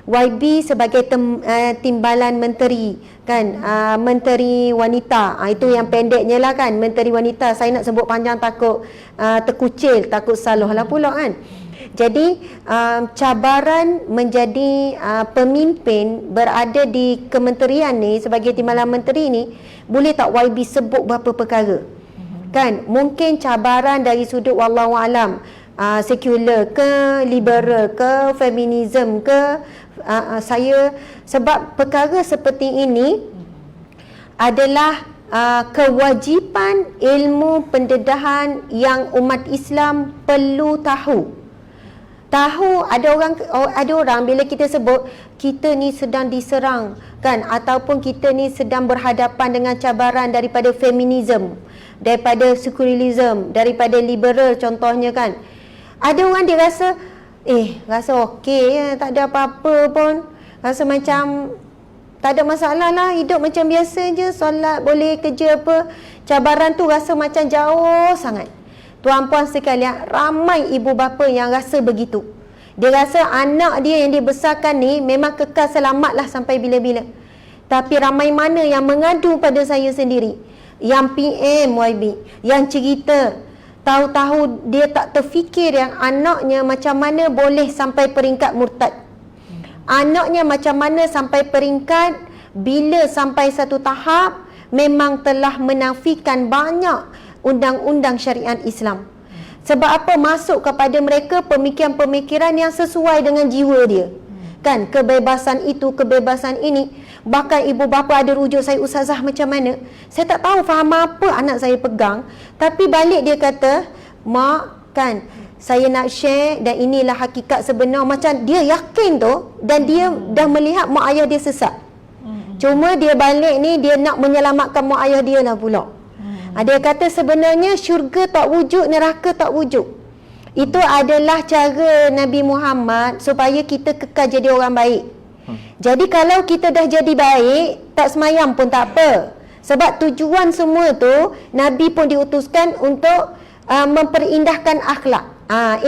YB sebagai timbalan menteri kan, menteri wanita, itu yang pendeknya lah kan, menteri wanita. Saya nak sebut panjang takut terkucil, takut salah lah pula kan. Jadi cabaran menjadi pemimpin berada di kementerian ni sebagai timbalan menteri ni, boleh tak YB sebut berapa perkara kan? Mungkin cabaran dari sudut wallahualam sekular ke, liberal ke, feminism ke, saya sebab perkara seperti ini adalah kewajipan ilmu pendedahan yang umat Islam perlu tahu. Ada orang bila kita sebut kita ni sedang diserang kan, ataupun kita ni sedang berhadapan dengan cabaran daripada feminism, daripada secularism, daripada liberal contohnya kan. Ada orang dia rasa rasa okey ya, tak ada apa-apa pun, rasa macam tak ada masalah lah, hidup macam biasa je, solat boleh, kerja apa. Cabaran tu rasa macam jauh sangat. Tuan-puan sekalian, ramai ibu bapa yang rasa begitu. Dia rasa anak dia yang dibesarkan ni memang kekal selamatlah sampai bila-bila. Tapi ramai mana yang mengadu pada saya sendiri, yang PM YB, yang cerita tahu-tahu dia tak terfikir yang anaknya macam mana boleh sampai peringkat murtad. Anaknya macam mana sampai peringkat bila sampai satu tahap memang telah menafikan banyak undang-undang syariat Islam. Sebab apa? Masuk kepada mereka pemikiran-pemikiran yang sesuai dengan jiwa dia. Kan, kebebasan itu, kebebasan ini. Bahkan ibu bapa ada rujuk saya, ustazah macam mana? Saya tak tahu faham apa anak saya pegang. Tapi balik dia kata, mak kan, saya nak share dan inilah hakikat sebenar. Macam dia yakin tu, dan dia dah melihat mak ayah dia sesat. Cuma dia balik ni, dia nak menyelamatkan mak ayah dia lah pula. Dia kata sebenarnya syurga tak wujud, neraka tak wujud. Itu adalah cara Nabi Muhammad supaya kita kekal jadi orang baik. Jadi kalau kita dah jadi baik, tak semayang pun tak apa. Sebab tujuan semua tu, Nabi pun diutuskan untuk memperindahkan akhlak.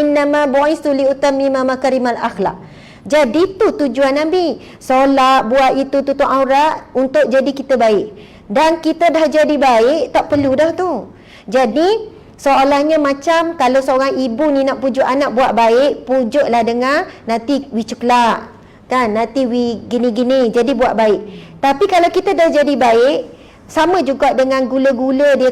Innama bu'istu liutammima makarimal akhlak. Jadi tu tujuan Nabi. Solat, buat itu, tutup aurat untuk jadi kita baik. Dan kita dah jadi baik, tak perlu dah tu. Jadi soalannya macam kalau seorang ibu ni nak pujuk anak buat baik, pujuklah dengan nanti we ceklak kan, nanti we gini-gini, jadi buat baik. Tapi kalau kita dah jadi baik, sama juga dengan gula-gula, dia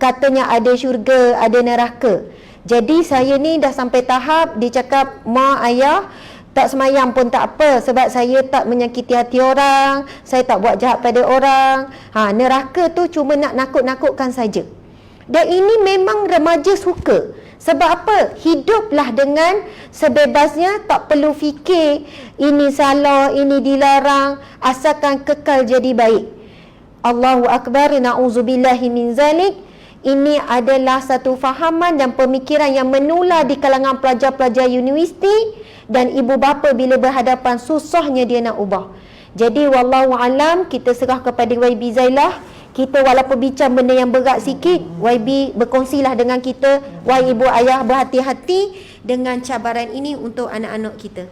katanya ada syurga, ada neraka. Jadi saya ni dah sampai tahap dia cakap, mak, ayah, tak semayang pun tak apa, sebab saya tak menyakiti hati orang, saya tak buat jahat pada orang. Neraka tu cuma nak nakut-nakutkan saja. Dan ini memang remaja suka. Sebab apa? Hiduplah dengan sebebasnya, tak perlu fikir ini salah, ini dilarang, asalkan kekal jadi baik. Allahu Akbar, na'udzubillahi min zalik. Ini adalah satu fahaman dan pemikiran yang menular di kalangan pelajar-pelajar universiti. Dan ibu bapa bila berhadapan, susahnya dia nak ubah. Jadi wallahu alam, kita serah kepada YB Zailah. Kita walaupun bincang benda yang berat sikit, YB berkongsilah dengan kita. Wahai ibu ayah, berhati-hati dengan cabaran ini untuk anak-anak kita.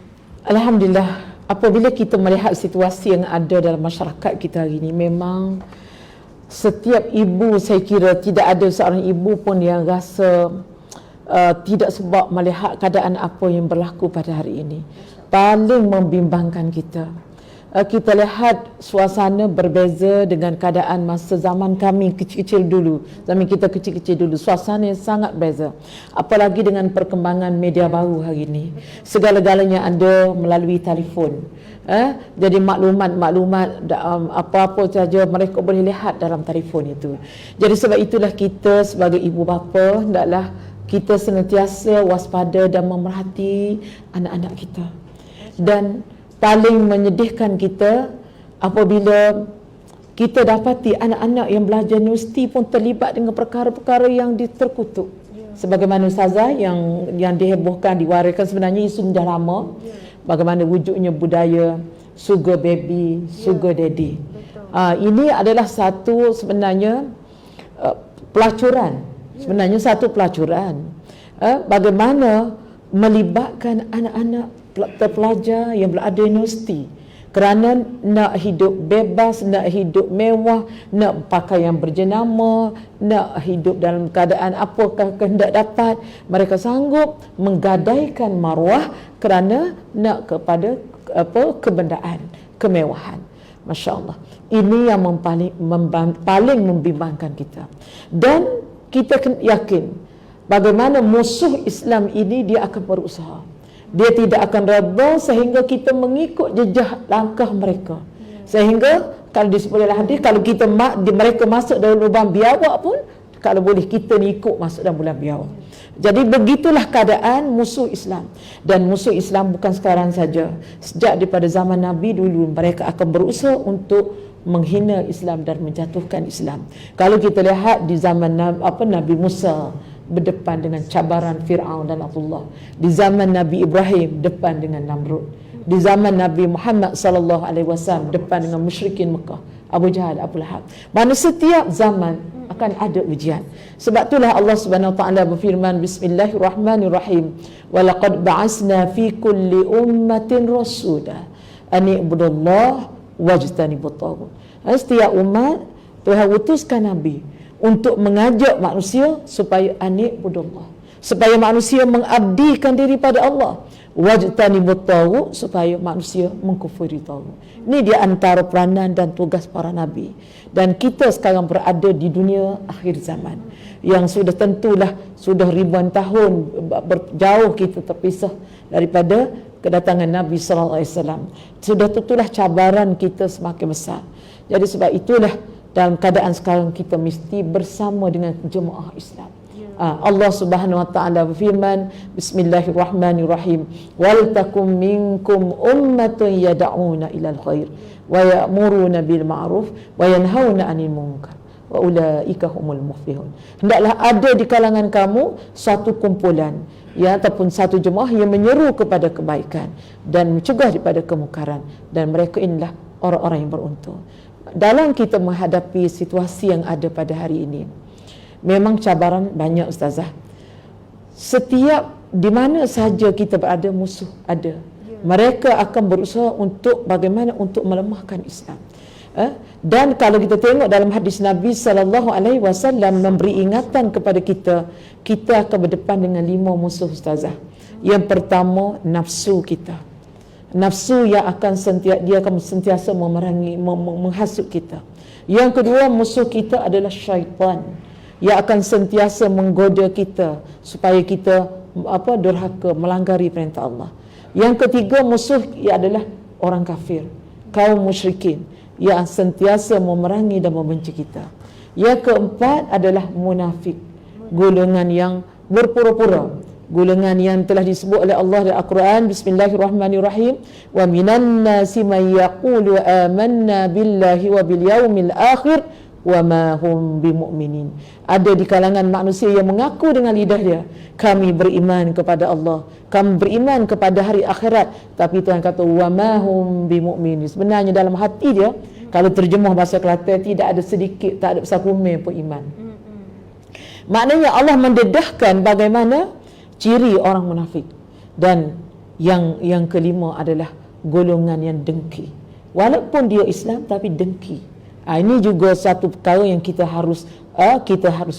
Alhamdulillah, apabila kita melihat situasi yang ada dalam masyarakat kita hari ini, memang setiap ibu, saya kira tidak ada seorang ibu pun yang rasa tidak sebab melihat keadaan apa yang berlaku pada hari ini. Paling membimbangkan kita. Kita lihat suasana berbeza dengan keadaan masa zaman kami kecil-kecil dulu. Zaman kita kecil-kecil dulu, suasana yang sangat beza. Apalagi dengan perkembangan media baru hari ini. Segala-galanya ada melalui telefon. Jadi maklumat apa-apa saja mereka boleh lihat dalam telefon itu. Jadi sebab itulah kita sebagai ibu bapa hendaklah kita senantiasa waspada dan memerhati anak-anak kita. Dan paling menyedihkan kita apabila kita dapati anak-anak yang belajar universiti pun terlibat dengan perkara-perkara yang terkutuk. Sebagaimana Ustazah yang dihebohkan, diwariskan, sebenarnya isu dah lama. Bagaimana wujudnya budaya sugar baby, sugar daddy. Ini adalah satu sebenarnya pelacuran. Sebenarnya satu pelacuran. Bagaimana melibatkan anak-anak terpelajar yang berada di universiti kerana nak hidup bebas, nak hidup mewah, nak pakaian berjenama, nak hidup dalam keadaan apakah hendak dapat, mereka sanggup menggadaikan maruah kerana nak kepada kebendaan, kemewahan. Masya Allah. Ini yang paling membimbangkan kita. Dan kita yakin bagaimana musuh Islam ini dia akan berusaha. Dia tidak akan reda sehingga kita mengikut jejak langkah mereka. Sehingga kalau disebut dalam hadis, kalau mereka masuk dalam lubang biawak pun, kalau boleh kita ni ikut masuk dalam lubang biawak. Jadi begitulah keadaan musuh Islam. Dan musuh Islam bukan sekarang saja. Sejak daripada zaman Nabi dulu, mereka akan berusaha untuk menghina Islam dan menjatuhkan Islam. Kalau kita lihat di zaman Nabi Musa berdepan dengan cabaran Fir'aun dan Abdullah. Di zaman Nabi Ibrahim depan dengan Namrud. Di zaman Nabi Muhammad sallallahu alaihi wasallam depan dengan musyrikin Mekah, Abu Jahal, Abu Lahab. Mana setiap zaman akan ada ujian. Sebab itulah Allah Subhanahu wa taala berfirman, Bismillahirrahmanirrahim. Wa laqad ba'asna fi kulli ummatin rasula an i'budullaha wajtanibut taghut. Setiap umat Tuhan utuskan nabi untuk mengajak manusia supaya anik budullah, supaya manusia mengabdikan diri pada Allah, wajtanibut taghut, supaya manusia mengkufuri taghut. Ini di antara peranan dan tugas para nabi. Dan kita sekarang berada di dunia akhir zaman yang sudah tentulah sudah ribuan tahun jauh kita terpisah daripada kedatangan Nabi sallallahu alaihi wasallam. Sudah tentulah cabaran kita semakin besar. Jadi sebab itulah dalam keadaan sekarang kita mesti bersama dengan jemaah Islam. Allah Subhanahu wa taala berfirman, Bismillahirrahmanirrahim. Wal takum minkum ummatun yad'una ilal khair wa ya'muruna bil ma'ruf wa yanhauna 'anil munkar wa ulaika humul muflihun. Hendaklah ada di kalangan kamu satu kumpulan ataupun satu jemaah yang menyeru kepada kebaikan dan mencegah daripada kemungkaran, dan mereka inilah orang-orang yang beruntung. Dalam kita menghadapi situasi yang ada pada hari ini, memang cabaran banyak, Ustazah. Setiap di mana sahaja kita berada, musuh ada. Mereka akan berusaha untuk bagaimana untuk melemahkan Islam. Dan kalau kita tengok dalam hadis Nabi sallallahu alaihi wasallam memberi ingatan kepada kita, kita akan berdepan dengan 5 musuh, Ustazah. Yang pertama, nafsu kita. Nafsu yang akan sentiasa memerangi, menghasut kita. Yang kedua, musuh kita adalah syaitan yang akan sentiasa menggoda kita supaya kita durhaka, melanggari perintah Allah. Yang ketiga, musuh adalah orang kafir, kaum musyrikin yang sentiasa memerangi dan membenci kita. Yang keempat adalah munafik, golongan yang berpura-pura, golongan yang telah disebut oleh Allah dalam Al-Quran. Bismillahirrahmanirrahim. Wa minan nasi man yaqulu amanna billahi wa bil yaumil akhir wa ma hum bimu'minin. Ada di kalangan manusia yang mengaku dengan lidah dia, kami beriman kepada Allah, kami beriman kepada hari akhirat, tapi Tuhan kata wa ma hum bimu'minin. Sebenarnya dalam hati dia, kalau terjemah bahasa Kelantan, tidak ada sedikit, tak ada sekumir pun iman. Maknanya Allah mendedahkan bagaimana ciri orang munafik. Dan yang kelima adalah golongan yang dengki. Walaupun dia Islam tapi dengki. Ini juga satu perkara yang kita harus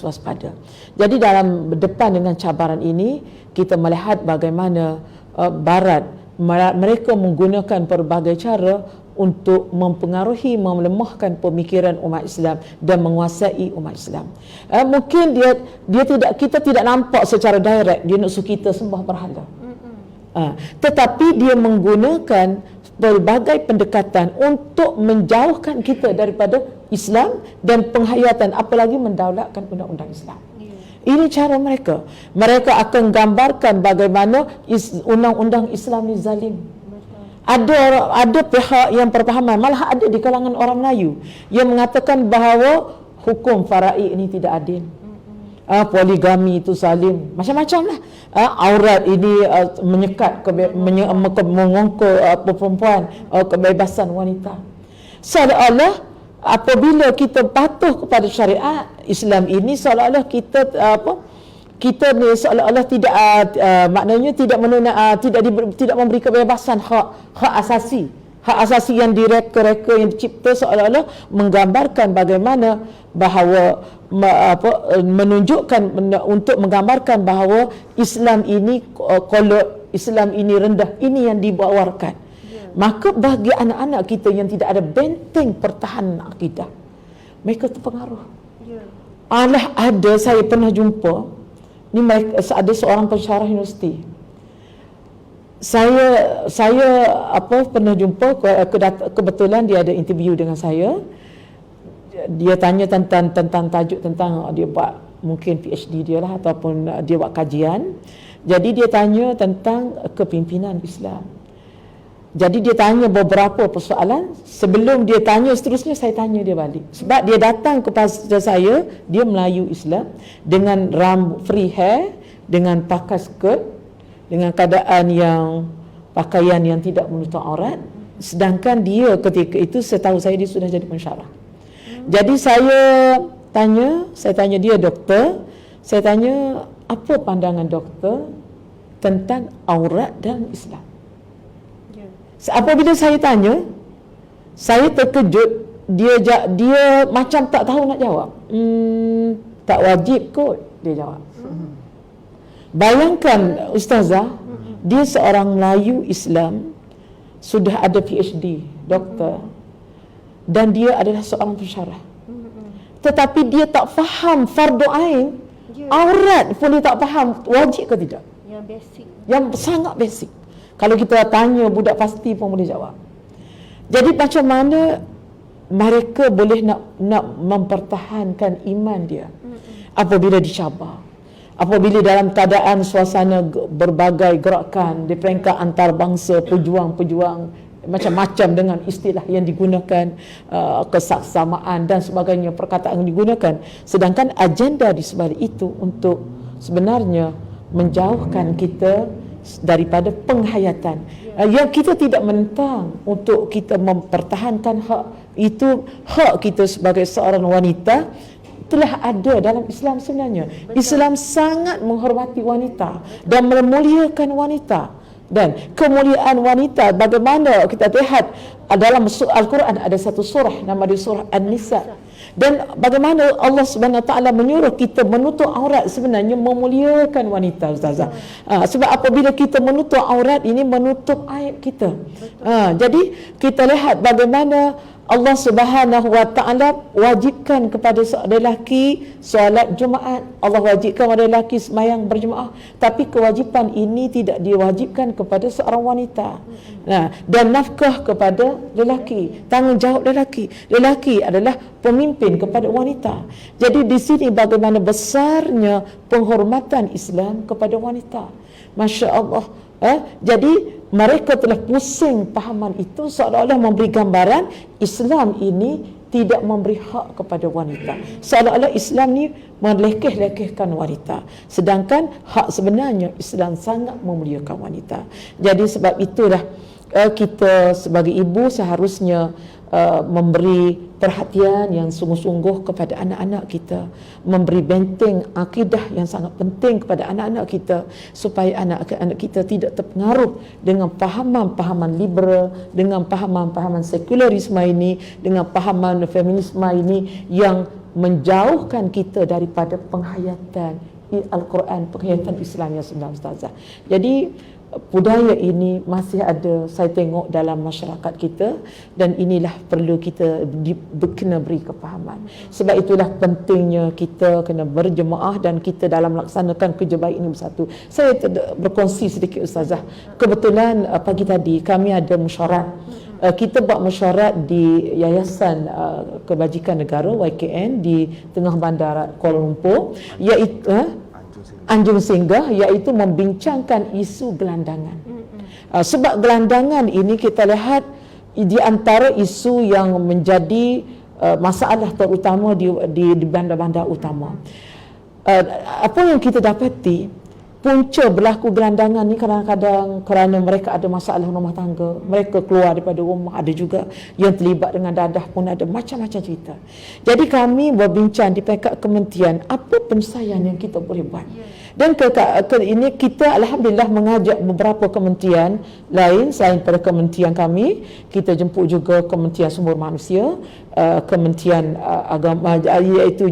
waspada. Jadi dalam berdepan dengan cabaran ini, kita melihat bagaimana Barat mereka menggunakan pelbagai cara untuk mempengaruhi, melemahkan pemikiran umat Islam dan menguasai umat Islam. Mungkin kita tidak nampak secara direct dia nak suruh kita sembah berhala. Tetapi dia menggunakan berbagai pendekatan untuk menjauhkan kita daripada Islam dan penghayatan, apalagi mendaulatkan undang-undang Islam. Ini cara mereka. Mereka akan gambarkan bagaimana undang-undang Islam ni zalim. Ada pihak yang berpahaman, malah ada di kalangan orang Melayu yang mengatakan bahawa hukum faraid ini tidak adil. Poligami itu zalim, macam-macam lah. Aurat ini menyekat, mengongkol perempuan, kebebasan wanita. Seolah-olah apabila kita patuh kepada syariat Islam ini, seolah-olah kita kita ni seolah-olah tidak maknanya tidak tidak memberi kebebasan hak asasi. Hak asasi yang direka-reka, yang dicipta, seolah-olah menggambarkan bagaimana bahawa menunjukkan untuk menggambarkan bahawa Islam ini kolot, Islam ini rendah, ini yang dibawarkan. Maka bagi anak-anak kita yang tidak ada benteng pertahanan akidah, mereka terpengaruh. Ada, saya pernah jumpa ni, ada seorang pensyarah universiti. Saya pernah jumpa, kebetulan dia ada interview dengan saya. Dia tanya tentang tajuk tentang dia buat mungkin PhD dia lah, ataupun dia buat kajian. Jadi dia tanya tentang kepimpinan Islam. Jadi dia tanya beberapa persoalan. Sebelum dia tanya seterusnya, saya tanya dia balik. Sebab dia datang kepada saya, dia Melayu Islam dengan free hair, dengan pakai skirt, dengan keadaan yang pakaian yang tidak menutup aurat. Sedangkan dia ketika itu, setahu saya, dia sudah jadi pensyarah. Jadi saya tanya dia, doktor, saya tanya apa pandangan doktor tentang aurat dalam Islam. Apabila saya tanya, saya terkejut. Dia macam tak tahu nak jawab. Tak wajib kot, dia jawab. Bayangkan Ustazah, dia seorang Melayu Islam, sudah ada PhD, doktor, dan dia adalah seorang pensyarah. Tetapi dia tak faham fardu ain, aurat pun dia tak faham, wajib ke tidak. Yang basic. Yang sangat basic. Kalau kita tanya budak pasti pun boleh jawab. Jadi macam mana mereka boleh nak mempertahankan iman dia apabila dicabar? Apabila dalam keadaan suasana berbagai gerakan di peringkat antarabangsa, pejuang-pejuang macam-macam dengan istilah yang digunakan, kesaksamaan dan sebagainya, perkataan yang digunakan, sedangkan agenda di sebalik itu untuk sebenarnya menjauhkan kita daripada penghayatan. Yang kita tidak menentang untuk kita mempertahankan hak itu, hak kita sebagai seorang wanita telah ada dalam Islam sebenarnya. Betul. Islam sangat menghormati wanita dan memuliakan wanita. Dan kemuliaan wanita, bagaimana kita lihat dalam Al-Quran, ada satu surah nama dia surah An-Nisa. Dan bagaimana Allah Subhanahu Wa Taala menyuruh kita menutup aurat, sebenarnya memuliakan wanita, Ustazah. Sebab apabila kita menutup aurat, ini menutup aib kita. Jadi kita lihat bagaimana Allah Subhanahu Wa Taala wajibkan kepada lelaki solat Jumaat, Allah wajibkan kepada lelaki sembahyang berjemaah, tapi kewajipan ini tidak diwajibkan kepada seorang wanita. Dan nafkah kepada lelaki, tanggungjawab lelaki. Lelaki adalah pemimpin kepada wanita. Jadi di sini bagaimana besarnya penghormatan Islam kepada wanita. Masya Allah. Jadi mereka telah pusing pahaman itu, seolah-olah memberi gambaran Islam ini tidak memberi hak kepada wanita, seolah-olah Islam ni melekeh-lekehkan wanita, sedangkan hak sebenarnya Islam sangat memuliakan wanita. Jadi sebab itulah kita sebagai ibu seharusnya memberi perhatian yang sungguh-sungguh kepada anak-anak kita, memberi benteng akidah yang sangat penting kepada anak-anak kita, supaya anak-anak kita tidak terpengaruh dengan pahaman-pahaman liberal, dengan pahaman-pahaman sekularisme ini, dengan pahaman feminisme ini yang menjauhkan kita daripada penghayatan Al-Quran, penghayatan Islam yang sebenar, Ustazah. Jadi budaya ini masih ada, saya tengok, dalam masyarakat kita, dan inilah perlu kita kena beri kepahaman. Sebab itulah pentingnya kita kena berjemaah dan kita dalam melaksanakan kerja baik ini bersatu. Saya berkongsi sedikit, Ustazah. Kebetulan pagi tadi kami ada mesyuarat. Kita buat mesyuarat di Yayasan Kebajikan Negara YKN di tengah bandar Kuala Lumpur, iaitu Anjung Singgah, iaitu membincangkan isu gelandangan. Sebab gelandangan ini kita lihat di antara isu yang menjadi masalah terutama di bandar-bandar utama. Apa yang kita dapati, punca berlaku gelandangan ni kadang-kadang kerana mereka ada masalah rumah tangga, mereka keluar daripada rumah, ada juga yang terlibat dengan dadah pun ada, macam-macam cerita. Jadi kami berbincang di peringkat kementerian, apa penyelesaian yang kita boleh buat. Dan ini kita alhamdulillah mengajak beberapa kementerian lain selain pada kementerian kami. Kita jemput juga Kementerian Sumber Manusia, Kementerian Agama, iaitu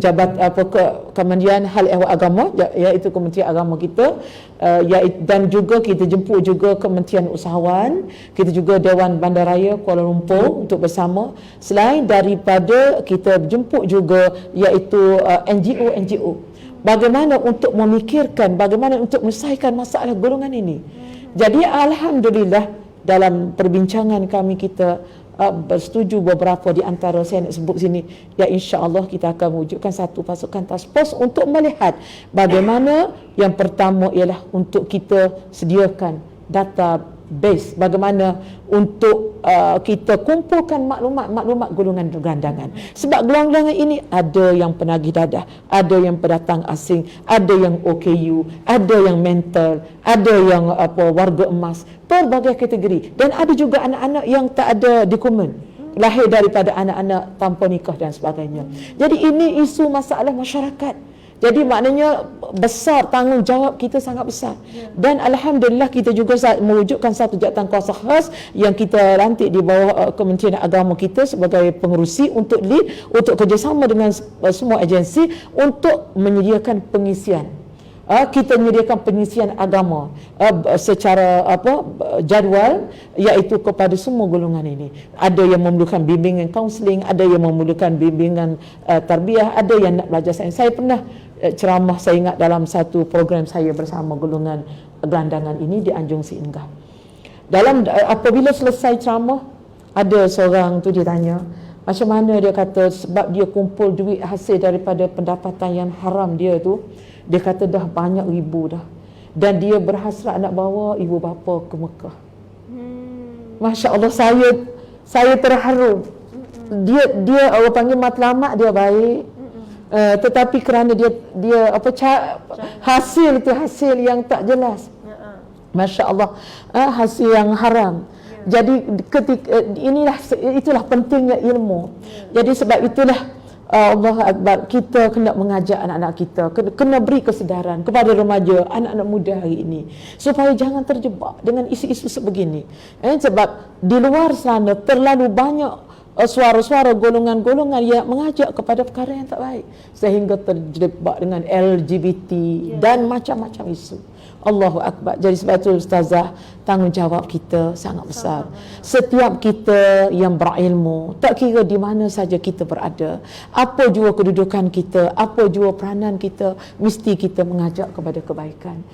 Kementerian Hal Ehwal Agama, iaitu Kementerian Agama kita, dan juga kita jemput juga Kementerian Usahawan, kita juga Dewan Bandaraya Kuala Lumpur untuk bersama. Selain daripada kita jemput juga iaitu NGO bagaimana untuk memikirkan, bagaimana untuk menyelesaikan masalah golongan ini. Jadi alhamdulillah dalam perbincangan kami kita bersetuju beberapa di antara saya nak sebut sini, ya insya-Allah kita akan mewujudkan satu pasukan task force untuk melihat bagaimana yang pertama ialah untuk kita sediakan database, bagaimana untuk kita kumpulkan maklumat golongan gelandangan. Sebab golongan ini ada yang penagih dadah, ada yang pendatang asing, ada yang OKU, ada yang mental, ada yang warga emas, pelbagai kategori, dan ada juga anak-anak yang tak ada dokumen, lahir daripada anak-anak tanpa nikah dan sebagainya. Jadi ini isu masalah masyarakat. Jadi maknanya besar, tanggungjawab kita sangat besar. Dan alhamdulillah kita juga mewujudkan satu jawatan kuasa khas yang kita lantik di bawah Kementerian Agama kita sebagai pengerusi untuk lead, untuk kerjasama dengan semua agensi untuk menyediakan pengisian. Kita menyediakan pengisian agama secara jadual, iaitu kepada semua golongan ini. Ada yang memerlukan bimbingan kaunseling, ada yang memerlukan bimbingan tarbiyah, ada yang nak belajar sains. Saya pernah ceramah, saya ingat dalam satu program saya bersama golongan gelandangan ini di Anjung Singgah. Apabila selesai ceramah, ada seorang tu dia tanya, macam mana, dia kata sebab dia kumpul duit hasil daripada pendapatan yang haram dia tu, dia kata dah banyak ribu dah, dan dia berhasrat nak bawa ibu bapa ke Mekah. Masya Allah, saya terharu. Dia orang panggil matlamat dia baik, tetapi kerana dia hasil itu hasil yang tak jelas. Masya Allah, hasil yang haram. Jadi itulah pentingnya ilmu. Jadi sebab itulah Allah Akbar, kita kena mengajak anak-anak kita, kena beri kesedaran kepada remaja, anak-anak muda hari ini, supaya jangan terjebak dengan isu-isu sebegini. Sebab di luar sana terlalu banyak suara-suara golongan-golongan yang mengajak kepada perkara yang tak baik, sehingga terjebak dengan LGBT dan macam-macam isu. Allahu Akbar. Jadi sebab itu Ustazah, tanggungjawab kita sangat besar. Setiap kita yang berilmu, tak kira di mana saja kita berada, apa jua kedudukan kita, apa jua peranan kita, mesti kita mengajak kepada kebaikan.